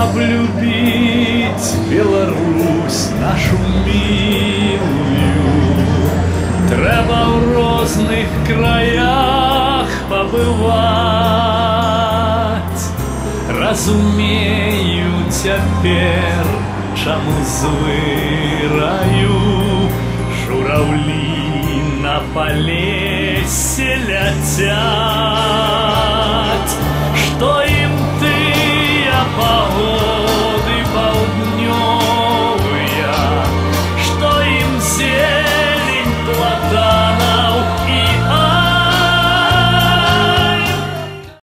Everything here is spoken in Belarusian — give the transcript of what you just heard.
каб любіць Беларусь нашу милую, трэба ў розных краях пабываць. Разумею цяпер, чаму звыраю жураўлі на палесе ляцять.